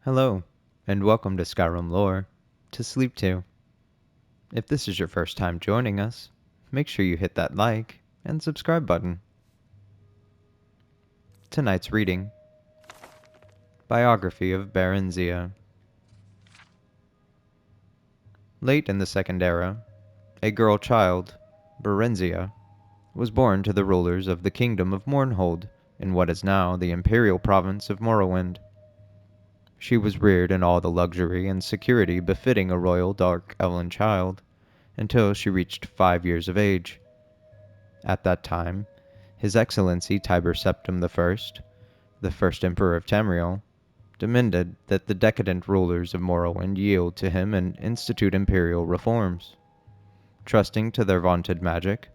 Hello, and welcome to Skyrim Lore, to Sleep To. If this is your first time joining us, make sure you hit that like and subscribe button. Tonight's reading, Biography of Barenziah. Late in the Second Era, a girl child, Barenziah, was born to the rulers of the Kingdom of Mournhold in what is now the Imperial Province of Morrowind. She was reared in all the luxury and security befitting a royal dark elven child, until she reached 5 years of age. At that time, His Excellency Tiber Septim the first Emperor of Tamriel, demanded that the decadent rulers of Morrowind yield to him and institute imperial reforms. Trusting to their vaunted magic,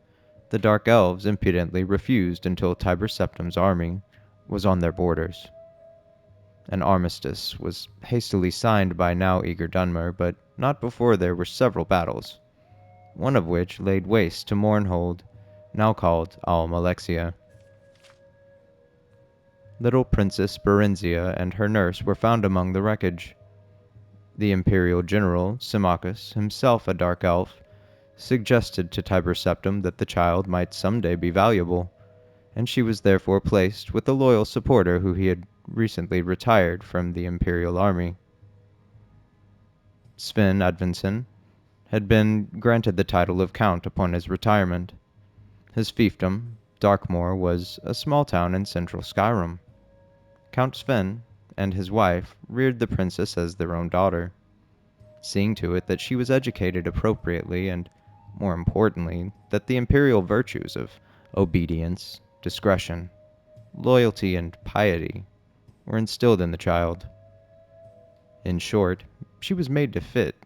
the Dark Elves impudently refused until Tiber Septim's army was on their borders. An armistice was hastily signed by now eager Dunmer, but not before there were several battles, one of which laid waste to Mournhold, now called Almalexia. Little Princess Barenziah and her nurse were found among the wreckage. The Imperial General, Symmachus, himself a dark elf, suggested to Tiber Septim that the child might someday be valuable, and she was therefore placed with a loyal supporter who he had recently retired from the Imperial army. Sven Advinson had been granted the title of Count upon his retirement. His fiefdom, Darkmoor, was a small town in central Skyrim. Count Sven and his wife reared the princess as their own daughter, seeing to it that she was educated appropriately and, more importantly, that the imperial virtues of obedience, discretion, loyalty, and piety were instilled in the child. In short, she was made to fit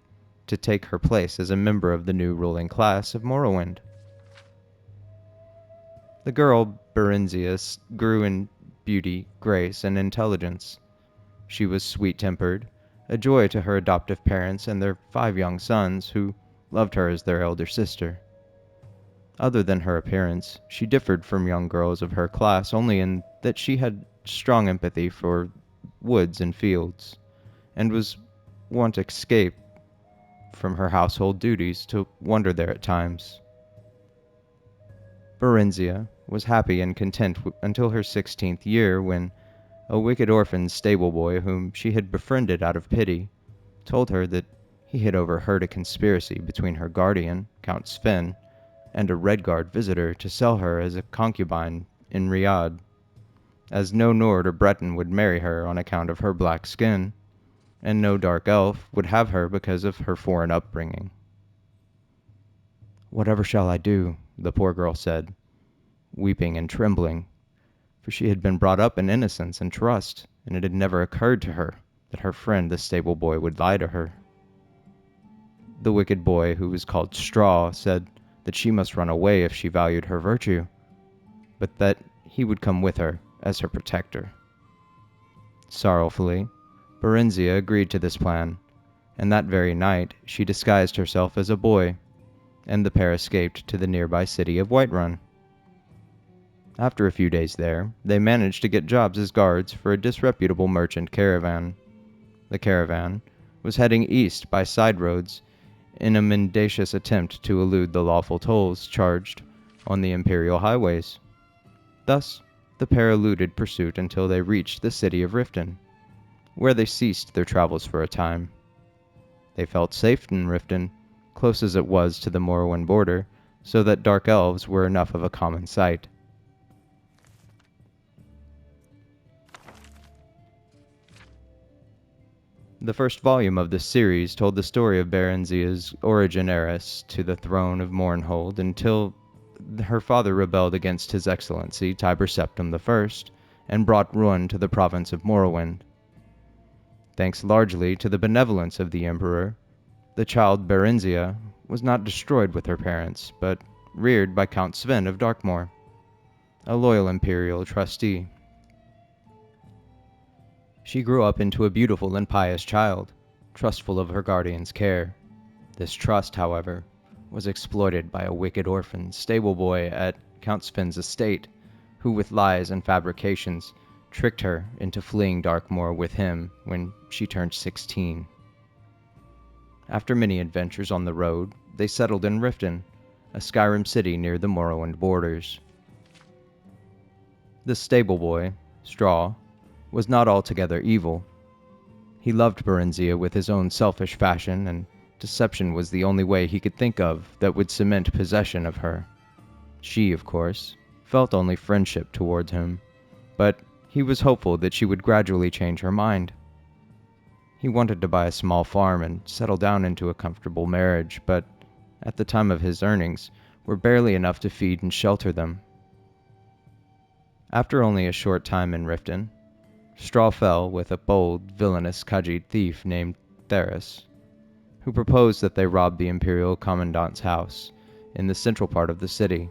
to take her place as a member of the new ruling class of Morrowind. The girl, Barenziah, grew in beauty, grace, and intelligence. She was sweet-tempered, a joy to her adoptive parents and their 5 young sons, who loved her as their elder sister. Other than her appearance, she differed from young girls of her class only in that she had strong empathy for woods and fields, and was wont to escape from her household duties to wander there at times. Barenziah was happy and content until her 16th year, when a wicked orphan stable boy whom she had befriended out of pity told her that he had overheard a conspiracy between her guardian, Count Sven, and a Redguard visitor to sell her as a concubine in Riyadh, as no Nord or Breton would marry her on account of her black skin, and no dark elf would have her because of her foreign upbringing. "Whatever shall I do?" the poor girl said, weeping and trembling, for she had been brought up in innocence and trust, and it had never occurred to her that her friend the stable boy would lie to her. The wicked boy, who was called Straw, said that she must run away if she valued her virtue, but that he would come with her as her protector. Sorrowfully, Barenziah agreed to this plan, and that very night she disguised herself as a boy, and the pair escaped to the nearby city of Whiterun. After a few days there, they managed to get jobs as guards for a disreputable merchant caravan. The caravan was heading east by side roads in a mendacious attempt to elude the lawful tolls charged on the imperial highways. Thus, the pair eluded pursuit until they reached the city of Riften, where they ceased their travels for a time. They felt safe in Riften, close as it was to the Morrowind border, so that dark elves were enough of a common sight. The first volume of this series told the story of Barenziah's origin heiress to the throne of Mournhold until her father rebelled against His Excellency Tiber Septim I and brought ruin to the province of Morrowind. Thanks largely to the benevolence of the Emperor, the child Barenziah was not destroyed with her parents, but reared by Count Sven of Darkmoor, a loyal imperial trustee. She grew up into a beautiful and pious child, trustful of her guardian's care. This trust, however, was exploited by a wicked orphan stable boy at Count Sven's estate, who with lies and fabrications tricked her into fleeing Darkmoor with him when she turned 16. After many adventures on the road, they settled in Riften, a Skyrim city near the Morrowind borders. The stable boy, Straw, was not altogether evil. He loved Barenziah with his own selfish fashion, and deception was the only way he could think of that would cement possession of her. She, of course, felt only friendship towards him, but he was hopeful that she would gradually change her mind. He wanted to buy a small farm and settle down into a comfortable marriage, but at the time of his earnings were barely enough to feed and shelter them. After only a short time in Riften, Straw fell with a bold, villainous Khajiit thief named Theris, who proposed that they rob the Imperial Commandant's house in the central part of the city.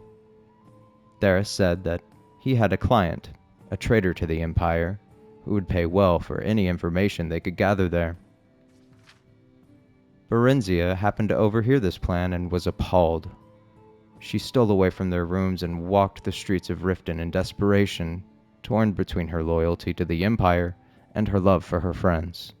Theris said that he had a client, a traitor to the Empire, who would pay well for any information they could gather there. Barenziah happened to overhear this plan and was appalled. She stole away from their rooms and walked the streets of Riften in desperation, torn between her loyalty to the Empire and her love for her friends.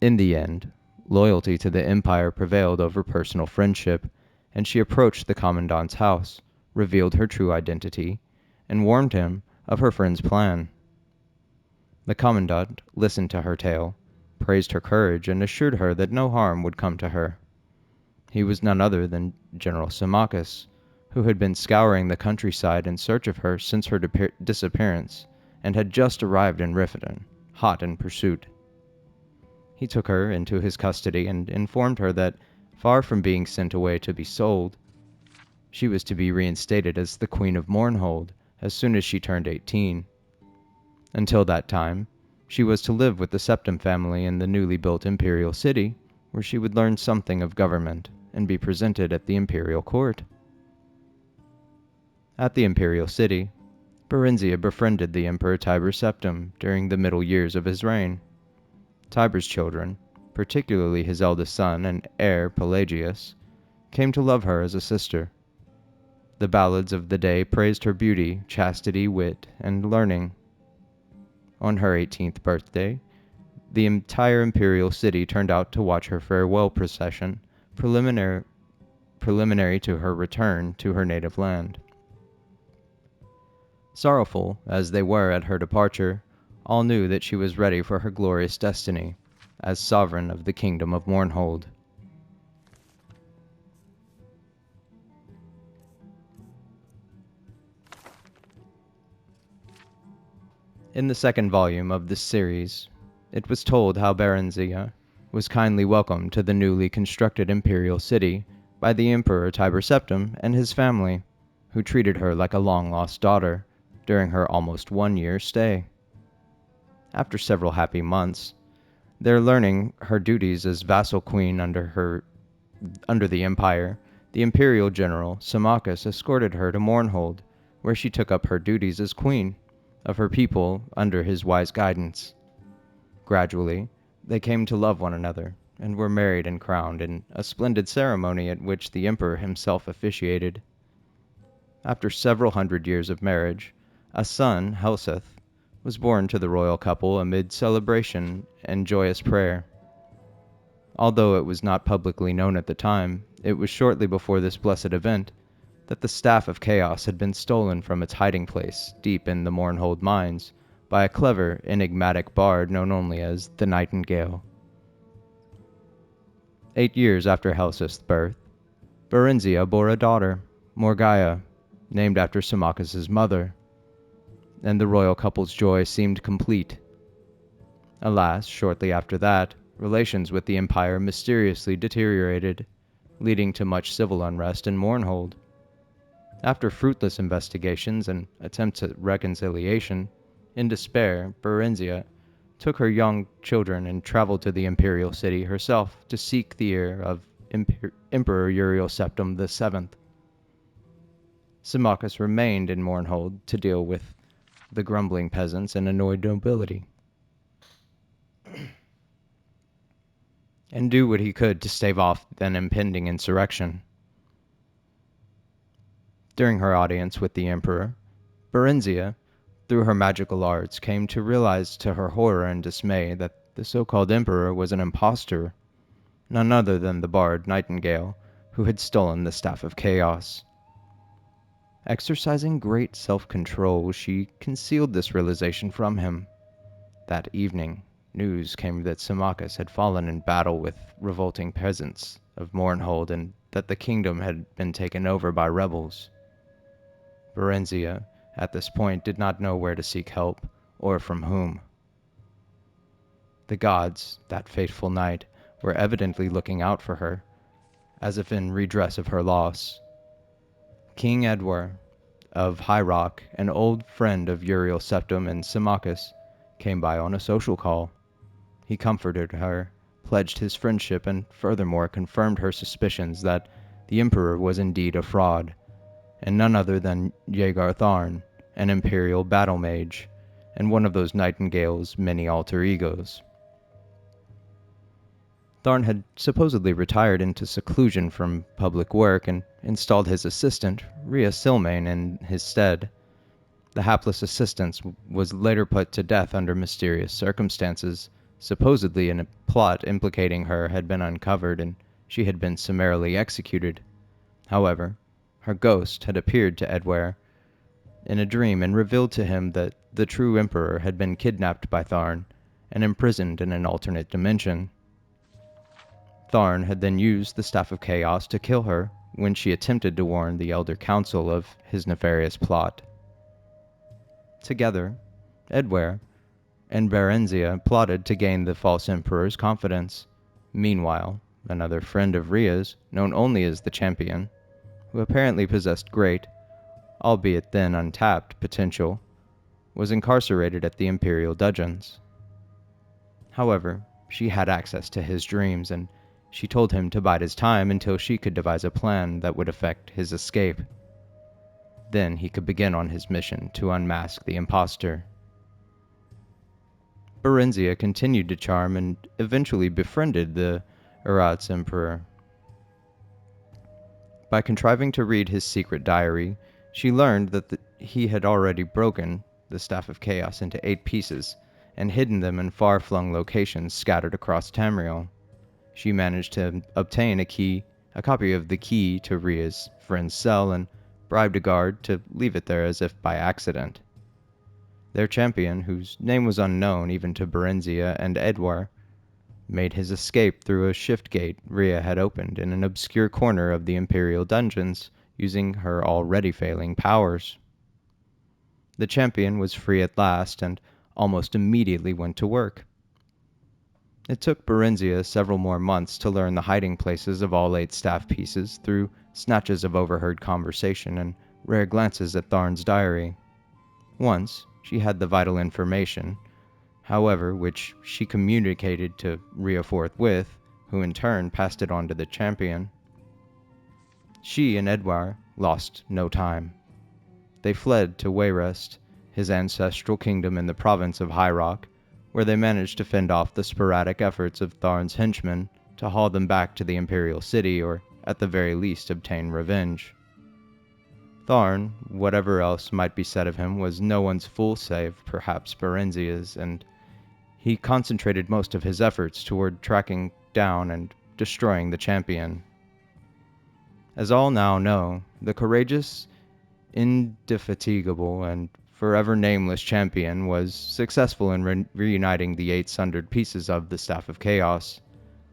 In the end, loyalty to the Empire prevailed over personal friendship, and she approached the Commandant's house, revealed her true identity, and warned him of her friend's plan. The Commandant listened to her tale, praised her courage, and assured her that no harm would come to her. He was none other than General Symmachus, who had been scouring the countryside in search of her since her disappearance, and had just arrived in Riften, hot in pursuit. He took her into his custody and informed her that, far from being sent away to be sold, she was to be reinstated as the Queen of Mournhold as soon as she turned 18. Until that time, she was to live with the Septim family in the newly built imperial city, where she would learn something of government and be presented at the imperial court. At the imperial city, Barenziah befriended the Emperor Tiber Septim during the middle years of his reign. Tiber's children, particularly his eldest son and heir Pelagius, came to love her as a sister. The ballads of the day praised her beauty, chastity, wit, and learning. On her 18th birthday, the entire imperial city turned out to watch her farewell procession, preliminary to her return to her native land. Sorrowful as they were at her departure, all knew that she was ready for her glorious destiny as sovereign of the kingdom of Mournhold. In the second volume of this series, it was told how Barenziah was kindly welcomed to the newly constructed imperial city by the Emperor Tiber Septim and his family, who treated her like a long-lost daughter during her almost 1-year stay. After several happy months, there learning her duties as vassal queen under the Empire, the imperial general Symmachus escorted her to Mournhold, where she took up her duties as queen of her people under his wise guidance. Gradually, they came to love one another, and were married and crowned in a splendid ceremony at which the emperor himself officiated. After several hundred years of marriage, a son, Helseth, was born to the royal couple amid celebration and joyous prayer. Although it was not publicly known at the time, it was shortly before this blessed event that the Staff of Chaos had been stolen from its hiding place deep in the Mournhold mines by a clever, enigmatic bard known only as the Nightingale. 8 years after Helseth's birth, Barenziah bore a daughter, Morgaya, named after Symmachus' mother, and the royal couple's joy seemed complete. Alas, shortly after that, relations with the Empire mysteriously deteriorated, leading to much civil unrest in Mournhold. After fruitless investigations and attempts at reconciliation, in despair, Barenziah took her young children and traveled to the imperial city herself to seek the ear of Emperor Uriel Septim VII. Symmachus remained in Mournhold to deal with the grumbling peasants and annoyed nobility, and do what he could to stave off an impending insurrection. During her audience with the emperor, Barenziah through her magical arts, came to realize to her horror and dismay that the so-called emperor was an impostor, none other than the bard Nightingale, who had stolen the Staff of Chaos. Exercising great self-control, she concealed this realization from him. That evening, news came that Symmachus had fallen in battle with revolting peasants of Mournhold and that the kingdom had been taken over by rebels. Barenziah, at this point, did not know where to seek help, or from whom. The gods, that fateful night, were evidently looking out for her, as if in redress of her loss. King Edward of High Rock, an old friend of Uriel Septim and Symmachus, came by on a social call. He comforted her, pledged his friendship, and furthermore confirmed her suspicions that the emperor was indeed a fraud, and none other than Rhaegar Tharn, an imperial battle mage, and one of those Nightingale's many alter egos. Tharn had supposedly retired into seclusion from public work and installed his assistant, Rhea Silmain, in his stead. The hapless assistant was later put to death under mysterious circumstances. Supposedly a plot implicating her had been uncovered and she had been summarily executed. However, her ghost had appeared to Edward in a dream and revealed to him that the true emperor had been kidnapped by Tharn and imprisoned in an alternate dimension. Tharn had then used the Staff of Chaos to kill her when she attempted to warn the Elder Council of his nefarious plot. Together, Edward and Barenziah plotted to gain the false emperor's confidence. Meanwhile, another friend of Rhea's, known only as the Champion, who apparently possessed great, albeit then untapped, potential, was incarcerated at the Imperial dungeons. However, she had access to his dreams, and she told him to bide his time until she could devise a plan that would effect his escape. Then he could begin on his mission to unmask the impostor. Barenziah continued to charm and eventually befriended the Erat's emperor. By contriving to read his secret diary, she learned that he had already broken the Staff of Chaos into 8 pieces and hidden them in far-flung locations scattered across Tamriel. She managed to obtain a copy of the key to Rhea's friend's cell and bribed a guard to leave it there as if by accident. Their champion, whose name was unknown even to Barenziah and Edward, made his escape through a shift gate Rhea had opened in an obscure corner of the Imperial dungeons, using her already failing powers. The champion was free at last and almost immediately went to work. It took Barenziah several more months to learn the hiding places of all 8 staff pieces through snatches of overheard conversation and rare glances at Tharn's diary. Once, she had the vital information, however, which she communicated to Rhea forthwith, who in turn passed it on to the champion. She and Edward lost no time. They fled to Wayrest, his ancestral kingdom in the province of High Rock, where they managed to fend off the sporadic efforts of Tharn's henchmen to haul them back to the Imperial City, or at the very least obtain revenge. Tharn, whatever else might be said of him, was no one's fool save perhaps Barenziah's, and he concentrated most of his efforts toward tracking down and destroying the champion. As all now know, the courageous, indefatigable, and forever nameless champion was successful in reuniting the 8 sundered pieces of the Staff of Chaos.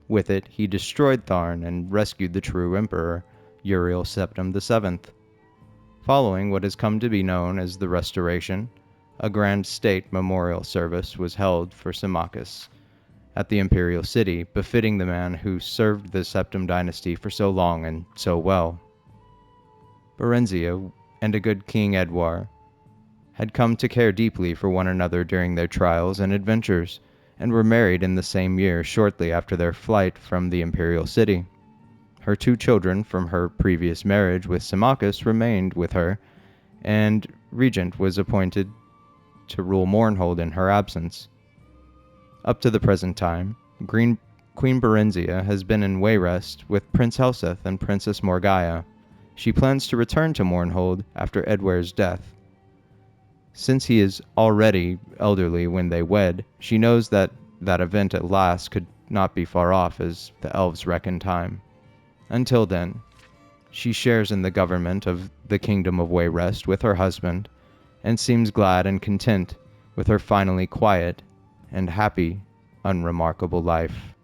With it, he destroyed Tharn and rescued the true emperor, Uriel Septim VII. Following what has come to be known as the Restoration, a grand state memorial service was held for Symmachus at the Imperial City, befitting the man who served the Septim dynasty for so long and so well. Barenziah and a good King Edward had come to care deeply for one another during their trials and adventures, and were married in the same year shortly after their flight from the Imperial City. Her 2 children from her previous marriage with Symmachus remained with her, and Regent was appointed to rule Mournhold in her absence. Up to the present time, Queen Barenziah has been in Wayrest with Prince Helseth and Princess Morgaya. She plans to return to Mournhold after Edward's death. Since he is already elderly when they wed, she knows that that event at last could not be far off as the elves reckon time. Until then, she shares in the government of the kingdom of Wayrest with her husband, and seems glad and content with her finally quiet and happy, unremarkable life.